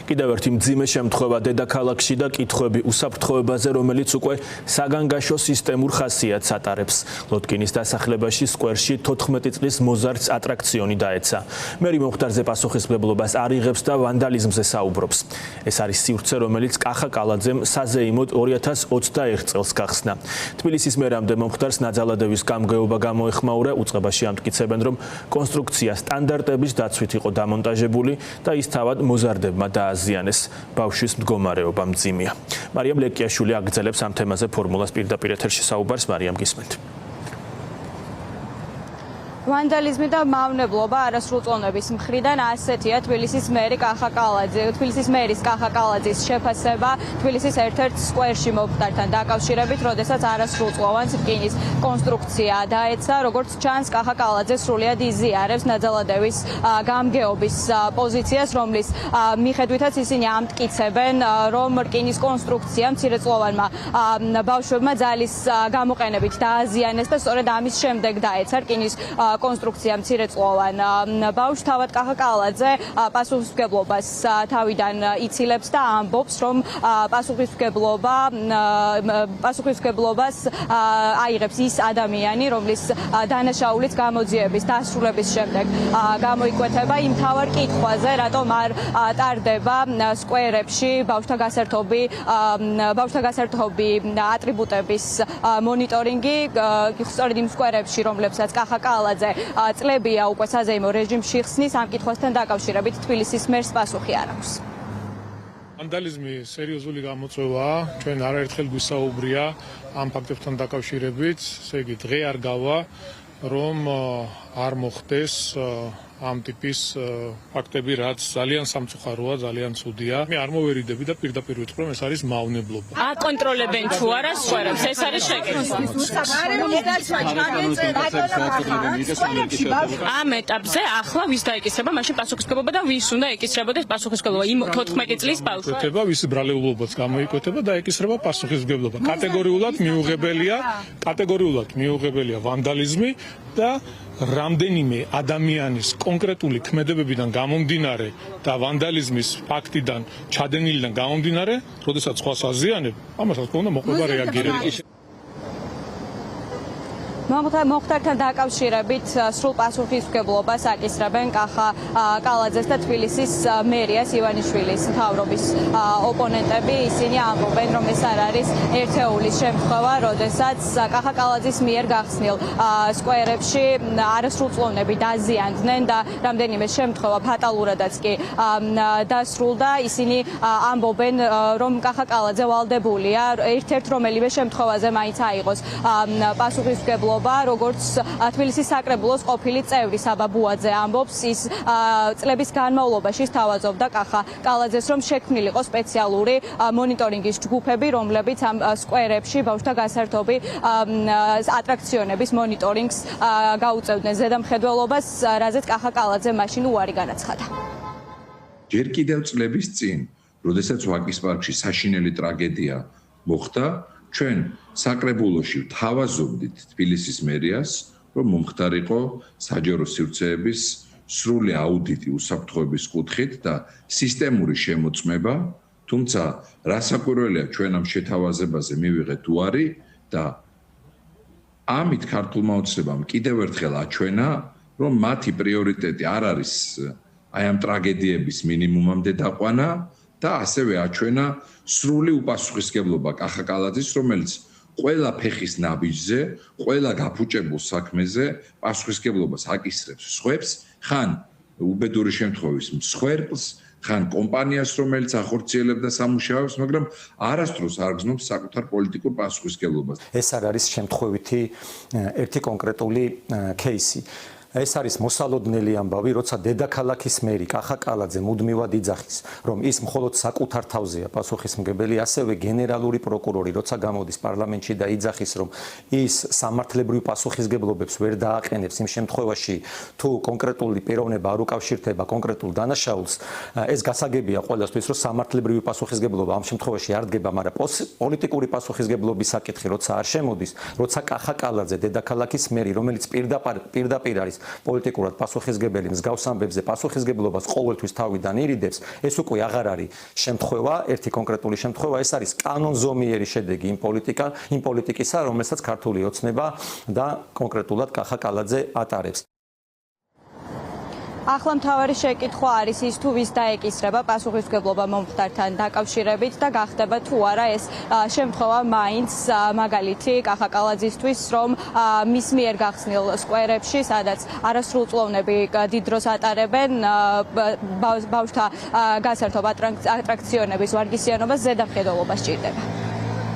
კიდევ ერთი მძიმე შემთხვევა დედაქალაქში და კითხვები უსაფრთხოებაზე, რომელიც უკვე საგანგაშო სისტემურ ხასიათს ატარებს. ლოტკინის დასახლებაში სკვერში 14 წლის მოზარდს ატრაქციონი დაეცა. მერი მოხდარზე პასუხისმგებლობას არ იღებს და ვანდალიზმზე საუბრობს. ეს არის სივრცე, რომელიც კახა კალაძემ საზეიმოდ 2021 წელს გახსნა. თბილისის მერამდე მომხდარს ნაძალადევის გამგეობა გამოეხმაურა, უწყებაში ამტკიცებენ, რომ კონსტრუქცია სტანდარტების დაცვით იყო დამონტაჟებული და ის თავად მოზარდებმა დააზიანეს. ბავშვის მდგომარეობა მძიმეა. მარიამ ლეკიაშვილი აგრძელებს ამ თემაზე ფორმულას პირდაპირ ეთერში საუბარს. მარიამ, გისმენთ. ვანდალიზმი და მავნებლობა არასრულწლოვნების მხრიდან ასეთია თბილისის მერი კახა კალაძე. თბილისის მერის კახა კალაძის შეფასება თბილისის ერთ-ერთ სკვერში მომხდართან დაკავშირებით, როდესაც არასრულწლოვან რკინის კონსტრუქცია დაეცა. როგორც ჩანს, კახა კალაძე სრულიად იზიარებს ნაძალადევის გამგეობის პოზიციას, რომლის მიხედვითაც ისინი ამტკიცებენ, რომ რკინის კონსტრუქცია მცირეწლოვანმა ბავშვებმა ძალის გამოყენებით დააზიანეს და სწორედ ამის შემდეგ დაეცა რკინის კონსტრუქცია მცირეწლოვან ბავშვს. თავად კახა კალაძე პასუხისმგებლობას თავიდან იცილებს და ამბობს, რომ პასუხისმგებლობას აიღებს ის ადამიანი, რომლის დანაშაულიც გამოძიების დასრულების შემდეგ გამოიკვეთება იმ თავარ კითხვაზე, რატომ არ ტარდება სკვერებში ბავშვთა გასართობი ატრიბუტების მონიტორინგი. სწორედ იმ სკვერებში, რომლებსაც კახა კალაძე წლებია უკვე საზეიმო რეჟიმში ხსნის, ამ კითხვასთან დაკავშირებით თბილისის მერს პასუხი არ აქვს. ვანდალიზმი სერიოზული გამოწვევაა. ჩვენ არაერთხელ გვისაუბრია ამ ფაქტებთან დაკავშირებით. ესე იგი, დღე არ გავა, რომ არ მოხდეს ამ ტიპის ფაქტები, რაც ძალიან სამწუხაროა, ძალიან ცუდია. მე არ მოვერიდები და პირდაპირ ვიტყვი, რომ ეს არის მავნებლობა. აკონტროლებენ თუ არა სკვერებს, ეს არის შეკითხვა. ამ ეტაპზე ახლა ვის დაეკისრება, მაშინ პასუხისმგებლობა და ვის უნდა ეკისრებოდეს პასუხისმგებლობა იმ 14 წლის ბავშვს? ეკეთება ვისი ბრალეულობაც გამოიკვეთება და ეკისრება პასუხისმგებლობა. კატეგორიულად მიუღებელია ვანდალიზმი და რამდენიმე ადამიანის კონკრეტული ქმედებებიდან გამომდინარე და ვანდალიზმის ფაქტიდან ჩადენილიდან გამომდინარე, როდესაც სხვას აზიანებ, ამას რა თქმა უნდა მოხდება რეაგირება. მომხდართან დაკავშირებით სრულ პასუხისმგებლობას აკისრებენ კახა კალაძეს და თბილისის მერიას ივანიშვილის მთავრობის ოპონენტები. ისინი ამბობენ, რომ ეს არ არის ერთეულის შემთხვევა, როდესაც კახა კალაძის მიერ გახსნილ სკვერებში არასრულწლოვნები დაზიანდნენ და რამდენიმე შემთხვევა ფატალურადაც კი დასრულდა. ისინი ამბობენ, რომ კახა კალაძე ვალდებულია ერთ-ერთ რომელიმე შემთხვევაზე მაინც აიღოს პასუხისმგებლობა. როგორც თბილისის საკრებულოს ყოფილი წევრი საბა ბუაძე ამბობს, ის წლების განმავლობაში სთავაზობდა კახა კალაძეს, რომ შექმნილიყო სპეციალური მონიტორინგის ჯგუფები, რომლებიც ამ სკვერებში ბავშვთა გასართობი ატრაქციონების მონიტორინგს გაუწევდნენ ზედამხედველობას, რაზეც კახა კალაძე მაშინ უარი განაცხადა. ჯერ კიდევ წლების წინ, როდესაც ვაკის პარკში საშინელი ტრაგედია მოხდა, ჩვენ საკრებულოში ვთავაზობდით თბილისის მერიას, რომ მომხდარიყო საჯარო სივრცეების სრული აუდიტი უსაფრთხოების კუთხით და სისტემური შემოწმება, თუმცა რასაკვირველია, ჩვენ ამ შეთავაზებაზე მივიღეთ უარი და ამით ქართულმა ოცნებამ კიდევ ერთხელ აჩვენა, რომ მათი პრიორიტეტი არ არის აი ამ ტრაგედიების მინიმუმამდე დაყვანა და ასევე აჩვენა სრული უპასუხისმგებლობა კახა კალაძის, რომელიც ყველა ფეხის ნაბიჯზე, ყველა გაფუჭებულ საქმეზე პასუხისმგებლობას აკისრებს სხვებს, ხან უბედური შემთხვევის მსხვერპლს, ხან კომპანიას, რომელიც ახორციელებდა სამუშაოებს, მაგრამ არასდროს არ გზნობს საკუთარ პოლიტიკურ პასუხისმგებლობას. ეს არ არის შემთხვევითი ერთი კონკრეტული кейსი. ეს არის მოსალოდნელი ამბავი, როცა დედაქალაქის მერი კახა კალაძე მუდმივად იძახის, რომ ის მხოლოდ საკუთარ თავზეა პასუხისმგებელი, ასევე გენერალური პროკურორი, როცა გამოდის პარლამენტში და იძახის, რომ ის სამართლებრივ პასუხისმგებლობებს ვერ დააყენებს იმ შემთხვევაში, თუ კონკრეტული პიროვნება არ უკავშირდება კონკრეტულ დანაშაულს, ეს გასაგებია ყველასთვის, რომ სამართლებრივი პასუხისმგებლობა ამ შემთხვევაში არ დგება, მაგრამ პოლიტიკური პასუხისმგებლობის საკითხი, როცა არ შემოდის, როცა კახა კალაძე დედაქალაქის მერი, რომელიც პირდაპირ არის პოლიტიკურად პასუხისგებელი მსგავს ამბებზე პასუხისგებლობას ყოველთვის თავიდან ირიდებს, ეს უკვე აღარ არის შემთხვევა, ერთი კონკრეტული შემთხვევა, ეს არის კანონზომიერი შედეგი იმ პოლიტიკისა, რომელსაც ქართული ოცნება და კონკრეტულად კახა კალაძე ატარებს. ახლა მთავარი შეკითხვა არის ის, თუ ვის დაეკისრება პასუხისმგებლობა მომხდართან დაკავშირებით და გახდება თუ არა ეს შემთხვევა მაინც მაგალითი კახა კალაძისთვის, რომ მის მიერ გახსნილ სკვერებში, სადაც არასრულწლოვნები დიდ დროს ატარებენ ბავშვთა გასართობ ატრაქციონების ვარგისიანობას ზედამხედველობა სჭირდება.